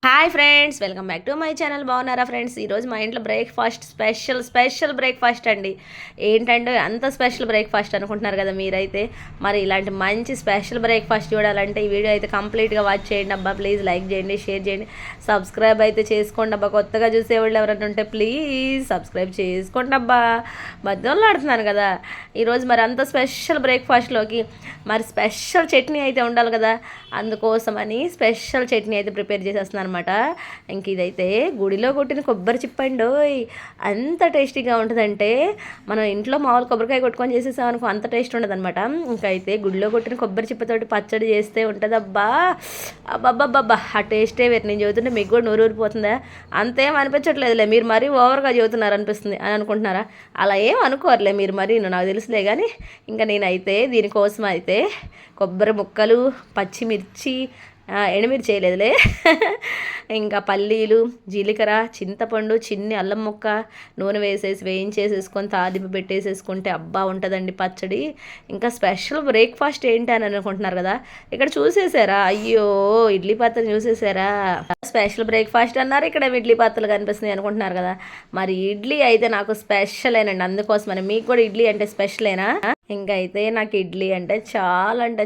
Hi friends, welcome back to my channel. బాగున్నారా friends? ఈరోజు మా ఇంట్లో బ్రేక్ఫాస్ట్ స్పెషల్ బ్రేక్ఫాస్ట్ అండి. ఏంటంటే అంత స్పెషల్ బ్రేక్ఫాస్ట్ అనుకుంటున్నారు కదా మీరైతే. మరి ఇలాంటి మంచి స్పెషల్ బ్రేక్ఫాస్ట్ చూడాలంటే ఈ వీడియో అయితే కంప్లీట్గా వాచ్ చేయండి అబ్బా. ప్లీజ్ లైక్ చేయండి, షేర్ చేయండి, సబ్స్క్రైబ్ అయితే చేసుకోండి అబ్బా. కొత్తగా చూసేవాళ్ళు ఎవరైనా ఉంటే ప్లీజ్ సబ్స్క్రైబ్ చేసుకోండి అబ్బా. మధ్యలో ఆడుతున్నాను కదా. ఈరోజు మరి అంత స్పెషల్ బ్రేక్ఫాస్ట్లోకి మరి స్పెషల్ చట్నీ అయితే ఉండాలి కదా. అందుకోసమని స్పెషల్ చట్నీ అయితే ప్రిపేర్ చేసేస్తున్నాను అనమాట. ఇంక ఇదైతే గుడిలో కొట్టిన కొబ్బరి చిప్పండోయ్. అంత టేస్టీగా ఉంటుందంటే మనం ఇంట్లో మామూలు కొబ్బరికాయ కొట్టుకొని చేసేసామనుకో అంత టేస్ట్ ఉండదు అనమాట. ఇంకా అయితే గుడిలో కొట్టిన కొబ్బరి చిప్పతోటి పచ్చడి చేస్తే ఉంటుంది అబ్బా. అబ్బబ్బబ్బబ్బా, ఆ టేస్టే వేరు. నేను చదువుతుంటే మీకు కూడా నోరు ఊరిపోతుందా? అంతేం అనిపించట్లేదులే, మీరు మరీ ఓవర్గా చదువుతున్నారు అనిపిస్తుంది అని అనుకుంటున్నారా? అలా ఏం అనుకోరులే మీరు, మరీ నాకు తెలుసులే. కానీ ఇంకా నేనైతే దీనికోసం అయితే కొబ్బరి ముక్కలు, పచ్చిమిర్చి, ఎండుమిర్చి చేయలేదులే, ఇంకా పల్లీలు, జీలకర్ర, చింతపండు, చిన్ని అల్లం ముక్క, నూనె వేయించేసేసుకొని తాలింపు పెట్టేసేసుకుంటే అబ్బా ఉంటుందండి పచ్చడి. ఇంకా స్పెషల్ బ్రేక్ఫాస్ట్ ఏంటి అని అనుకుంటున్నారు కదా. ఇక్కడ చూసేసారా? అయ్యో, ఇడ్లీ పాత్రలు చూసేసారా? స్పెషల్ బ్రేక్ఫాస్ట్ అన్నారు, ఇక్కడ ఇడ్లీ పాత్రలు కనిపిస్తున్నాయి అనుకుంటున్నారు కదా. మరి ఇడ్లీ అయితే నాకు స్పెషలేనండి. అందుకోసమని మీకు కూడా ఇడ్లీ అంటే స్పెషలేనా? ఇంకా అయితే నాకు ఇడ్లీ అంటే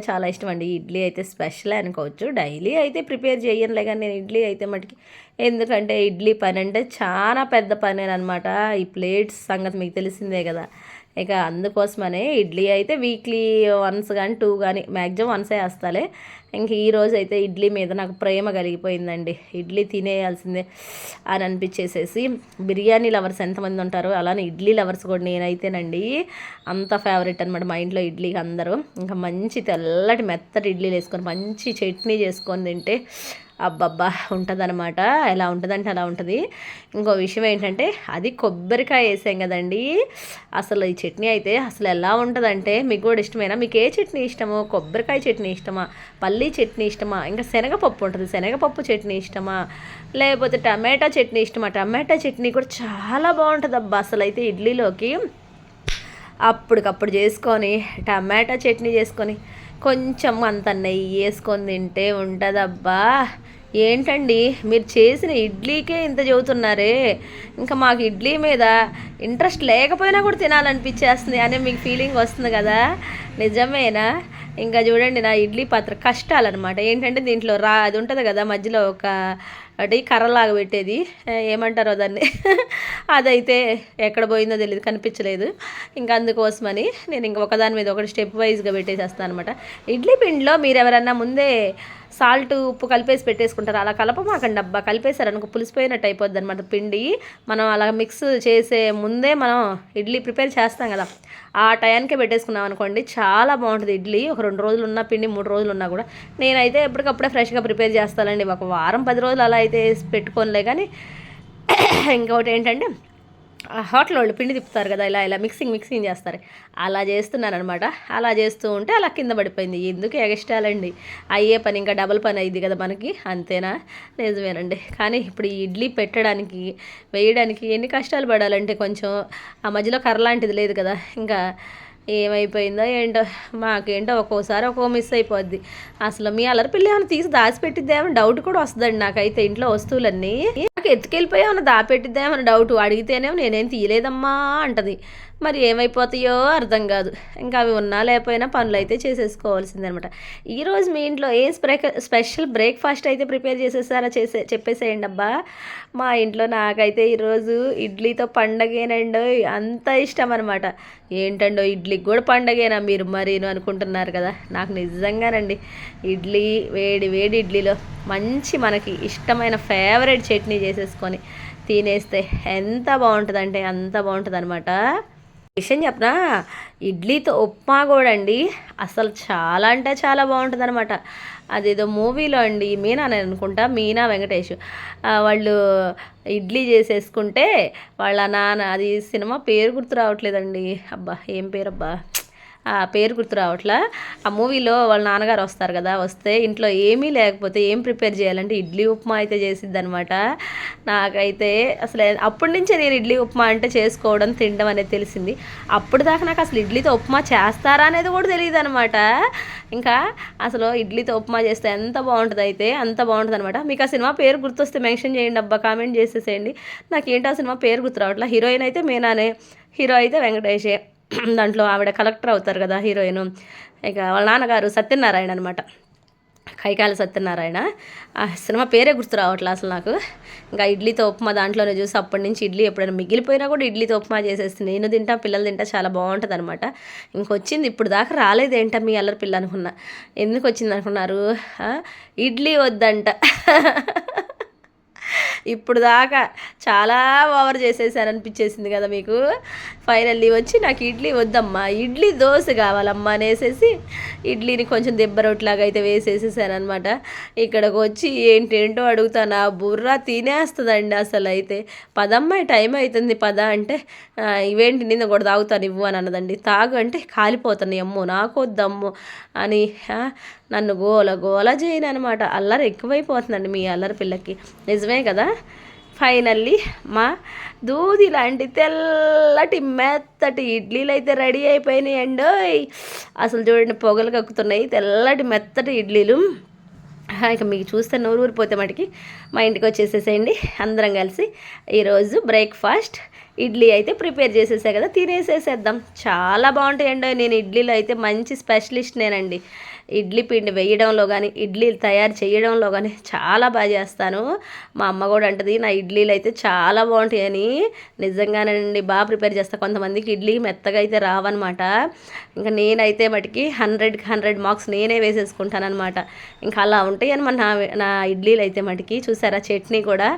చాలా ఇష్టం అండి. ఇడ్లీ అయితే స్పెషల్ అనుకోవచ్చు. డైలీ అయితే ప్రిపేర్ చేయనులే కానీ నేను ఇడ్లీ అయితే మటుకి, ఎందుకంటే ఇడ్లీ పని అంటే చాలా పెద్ద పనేనమాట. ఈ ప్లేట్స్ సంగతి మీకు తెలిసిందే కదా. ఇక అందుకోసమనే ఇడ్లీ అయితే వీక్లీ వన్స్ కానీ 2 కానీ మ్యాక్సిమం వన్సే వేస్తాలే. ఇంక ఈరోజు అయితే ఇడ్లీ మీద నాకు ప్రేమ కలిగిపోయిందండి. ఇడ్లీ తినేయాల్సిందే అని అనిపించేసేసి. బిర్యానీ లవర్స్ ఎంతమంది ఉంటారో అలానే ఇడ్లీ లవర్స్ కూడా నేనైతేనండి అంత ఫేవరెట్ అనమాట మా ఇంట్లో ఇడ్లీకి అందరూ. ఇంకా మంచి తెల్లటి మెత్తటి ఇడ్లీలు వేసుకొని మంచి చట్నీ చేసుకొని తింటే అబ్బబ్బా ఉంటుందన్నమాట. ఎలా ఉంటుందంటే అలా ఉంటుంది. ఇంకో విషయం ఏంటంటే అది కొబ్బరికాయ వేసాం కదండి. అసలు ఈ చట్నీ అయితే అసలు ఎలా ఉంటుందంటే, మీకు కూడా ఇష్టమేనా? మీకు ఏ చట్నీ ఇష్టమో? కొబ్బరికాయ చట్నీ ఇష్టమా, పల్లీ చట్నీ ఇష్టమా, ఇంకా శనగపప్పు ఉంటుంది శనగపప్పు చట్నీ ఇష్టమా, లేకపోతే టమాటా చట్నీ ఇష్టమా? టమాటా చట్నీ కూడా చాలా బాగుంటుంది అబ్బా. అసలు అయితే ఇడ్లీలోకి అప్పటికప్పుడు చేసుకొని టమాటా చట్నీ చేసుకొని కొంచెం అంత నెయ్యి వేసుకొని తింటే ఉంటుందబ్బా. ఏంటండి మీరు చేసిన ఇడ్లీకే ఇంత చెబుతున్నారే, ఇంకా మాకు ఇడ్లీ మీద ఇంట్రెస్ట్ లేకపోయినా కూడా తినాలనిపించేస్తుంది అనే మీకు ఫీలింగ్ వస్తుంది కదా. నిజమేనా? ఇంకా చూడండి నా ఇడ్లీ పాత్ర కష్టాలన్నమాట. ఏంటంటే దీంట్లో అది ఉంటుంది కదా మధ్యలో ఒక అంటే కర్రలాగా పెట్టేది, ఏమంటారో దాన్ని అదైతే ఎక్కడ పోయిందో తెలియదు, కనిపించలేదు. ఇంకా అందుకోసమని నేను ఇంక ఒకదాని మీద ఒకటి స్టెప్ వైజ్గా పెట్టేసేస్తాను అనమాట. ఇడ్లీ పిండిలో మీరు ఎవరన్నా ముందే సాల్ట్ ఉప్పు కలిపేసి పెట్టేసుకుంటారు. అలా కలపమాకండి అబ్బా. కలిపేశారనుకో పులిసిపోయినట్టు అయిపోద్ది అనమాట పిండి. మనం అలా మిక్స్ చేసే ముందే మనం ఇడ్లీ ప్రిపేర్ చేస్తాం కదా, ఆ టయానికే పెట్టేసుకున్నాం అనుకోండి చాలా బాగుంటుంది ఇడ్లీ. ఒక 2 రోజులు ఉన్న పిండి 3 రోజులు ఉన్నా కూడా నేనైతే ఎప్పటికప్పుడే ఫ్రెష్గా ప్రిపేర్ చేస్తానండి. ఒక వారం 10 రోజులు అలా అయితే పెట్టుకోనిలే. కానీ ఇంకొకటి ఏంటంటే హోటల్ వాళ్ళు పిండి తిప్పుతారు కదా, ఇలా మిక్సింగ్ చేస్తారు. అలా చేస్తున్నాను అనమాట. అలా చేస్తూ ఉంటే అలా కింద పడిపోయింది. ఎందుకు ఎగస్ట్రాలండి, అయ్యే పని ఇంకా డబుల్ పని అయ్యింది కదా మనకి, అంతేనా? నిజమేనండి. కానీ ఇప్పుడు ఈ ఇడ్లీ పెట్టడానికి వేయడానికి ఎన్ని కష్టాలు పడాలంటే, కొంచెం ఆ మధ్యలో కర్ర లాంటిది లేదు కదా, ఇంకా ఏమైపోయిందో ఏంటో మాకేంటో ఒక్కోసారి మిస్ అయిపోద్ది. అసలు మీ అల్లరి పిల్లి ఏమైనా తీసి దాచిపెట్టిద్దేమో డౌట్ కూడా వస్తుందండి నాకైతే. ఇంట్లో వస్తువులన్నీ నాకు ఎత్తుకెళ్ళిపోయామన్నా దాపెట్టిద్దేమని డౌట్. అడిగితేనేమో నేనేం తీయలేదమ్మా అంటది. మరి ఏమైపోతాయో అర్థం కాదు. ఇంకా అవి ఉన్నా లేకపోయినా పనులు అయితే చేసేసుకోవాల్సిందే అనమాట. ఈరోజు మీ ఇంట్లో ఏం స్పెషల్ బ్రేక్ఫాస్ట్ అయితే ప్రిపేర్ చేసేసారా చెప్పేసేయండి అబ్బా. మా ఇంట్లో నాకైతే ఈరోజు ఇడ్లీతో పండగేనండో, అంత ఇష్టం అనమాట. ఏంటండో ఇడ్లీకి కూడా పండగేనా మీరు మరీను అనుకుంటున్నారు కదా. నాకు నిజంగానండి ఇడ్లీ వేడి ఇడ్లీలో మంచి మనకి ఇష్టమైన ఫేవరెట్ చట్నీ చేసేసుకొని తినేస్తే ఎంత బాగుంటుందంటే అంత బాగుంటుంది అనమాట. విషయం చెప్పనా, ఇడ్లీతో ఉప్మా కూడా అండి అసలు చాలా అంటే చాలా బాగుంటుంది అనమాట. అదేదో మూవీలో అండి, మీనా అని అనుకుంటా, మీనా వెంకటేష్ వాళ్ళు ఇడ్లీ చేసేసుకుంటే వాళ్ళ నాన్న, అది సినిమా పేరు గుర్తు రావట్లేదండి అబ్బా, ఏం పేరు అబ్బా, ఆ పేరు గుర్తు రావట్లా. ఆ మూవీలో వాళ్ళ నాన్నగారు వస్తారు కదా, వస్తే ఇంట్లో ఏమీ లేకపోతే ఏం ప్రిపేర్ చేయాలంటే ఇడ్లీ ఉప్మా అయితే చేసిద్ది అనమాట. నాకైతే అసలు అప్పటి నుంచే నేను ఇడ్లీ ఉప్మా అంటే చేసుకోవడం తినడం అనేది తెలిసింది. అప్పుడు దాకా నాకు అసలు ఇడ్లీతో ఉప్మా చేస్తారా అనేది కూడా తెలియదు అనమాట. ఇంకా అసలు ఇడ్లీతో ఉప్మా చేస్తే ఎంత బాగుంటుంది, అయితే అంత బాగుంటుంది అనమాట. మీకు ఆ సినిమా పేరు గుర్తొస్తే మెన్షన్ చేయండి అబ్బా, కామెంట్ చేసేసేయండి. నాకేంటి ఆ సినిమా పేరు గుర్తు రావట్లా. హీరోయిన్ అయితే మీనానే, హీరో అయితే వెంకటేషే. దాంట్లో ఆవిడ కలెక్టర్ అవుతారు కదా హీరోయిన్. ఇక వాళ్ళ నాన్నగారు సత్యనారాయణ అనమాట, కైకాల సత్యనారాయణ. ఆ సినిమా పేరే గుర్తు రావట్లే అసలు నాకు. ఇంకా ఇడ్లీతో ఉప్మా దాంట్లోనే చూసి అప్పటి నుంచి ఇడ్లీ ఎప్పుడైనా మిగిలిపోయినా కూడా ఇడ్లీతో ఉప్మా చేసేసి నేను తింటా, పిల్లలు తింటా, చాలా బాగుంటుంది అనమాట. ఇంకొచ్చింది ఇప్పుడు దాకా రాలేదేంట మీ అల్లరి పిల్ల అనుకున్నా. ఎందుకు వచ్చింది అనుకున్నారు? ఇడ్లీ వద్దంట. ఇప్పుడు దాకా చాలా ఓవర్ చేసేసారనిపించేసింది కదా మీకు. ఫైనల్లీ వచ్చి నాకు ఇడ్లీ వద్దమ్మా, ఇడ్లీ దోశ కావాలమ్మా అనేసేసి ఇడ్లీని కొంచెం దెబ్బ రొట్లాగా అయితే వేసేసేసానమాట. ఇక్కడికి వచ్చి ఏంటేంటో అడుగుతాను, ఆ బుర్ర తినేస్తుందండి అసలు. అయితే పదమ్మాయి టైం అవుతుంది పద అంటే ఇవేంటి నిన్న కూడా తాగుతాను ఇవ్వు అని అన్నదండి. తాగు అంటే కాలిపోతాను, అమ్మో నాకు వద్దమ్ము అని నన్ను గోల గోల చేయను అనమాట. అల్లరి ఎక్కువైపోతుందండి మీ అల్లరి పిల్లకి, నిజమే కదా. ఫైనల్లీ మా దూది లాంటి తెల్లటి మెత్తటి ఇడ్లీలు అయితే రెడీ అయిపోయినాయండి. అసలు చూడండి పొగలు కక్కుతున్నాయి, తెల్లటి మెత్తటి ఇడ్లీలు. ఇక మీకు చూస్తే నోరు ఊరిపోతే మటుకి మా ఇంటికి వచ్చేసేసేయండి. అందరం కలిసి ఈరోజు బ్రేక్ఫాస్ట్ ఇడ్లీ అయితే ప్రిపేర్ చేసేసా కదా, తినేసేసేద్దాం. చాలా బాగుంటాయండి. నేను ఇడ్లీలో అయితే మంచి స్పెషలిస్ట్ నేనండి. ఇడ్లీ పిండి వేయడంలో కానీ ఇడ్లీలు తయారు చేయడంలో కానీ చాలా బాగా చేస్తాను. మా అమ్మ కూడా అంటది నా ఇడ్లీలు అయితే చాలా బాగుంటాయని. నిజంగానండి, బాగా ప్రిపేర్ చేస్తాను. కొంతమందికి ఇడ్లీ మెత్తగా అయితే రావన్నమాట. ఇంకా నేనైతే మటుకి 100కి 100 మార్క్స్ నేనే వేసేసుకుంటానమాట. ఇంకా అలా ఉంటాయి అనమాట నా ఇడ్లీలు అయితే మటుకి. చూసారా చట్నీ కూడా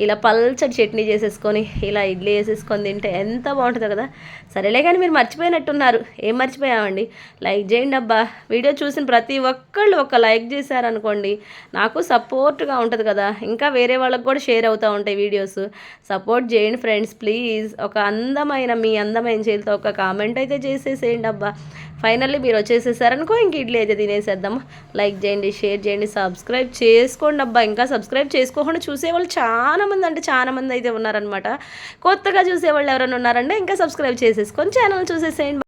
ఇలా పల్చటి చట్నీ చేసేసుకొని ఇలా ఇడ్లీ వేసేసుకొని తింటే ఎంత బాగుంటుందో కదా. సరేలే కానీ మీరు మర్చిపోయినట్టున్నారు. ఏం మర్చిపోయామండి, లైక్ చేయండి అబ్బా. వీడియో చూసిన ప్రతి ఒక్కళ్ళు ఒక లైక్ చేశారనుకోండి నాకు సపోర్ట్గా ఉంటుంది కదా. ఇంకా వేరే వాళ్ళకి కూడా షేర్ అవుతూ ఉంటాయి వీడియోస్. సపోర్ట్ చేయండి ఫ్రెండ్స్ ప్లీజ్. ఒక మీ అందమైన చేతితో ఒక కామెంట్ అయితే చేసేసేయండి అబ్బా. ఫైనల్లీ మీరు వచ్చేసేసారనుకో ఇంక ఇడ్లీ అయితే తినేసేద్దాం. లైక్ చేయండి, షేర్ చేయండి, సబ్స్క్రైబ్ చేసుకోండి అబ్బా. ఇంకా సబ్స్క్రైబ్ చేసుకోకుండా చూసేవాళ్ళు చాలామంది అయితే ఉన్నారనమాట. కొత్తగా చూసేవాళ్ళు ఎవరైనా ఉన్నారంటే ఇంకా సబ్స్క్రైబ్ చేసేసుకొని ఛానల్ చూసేసేయండి.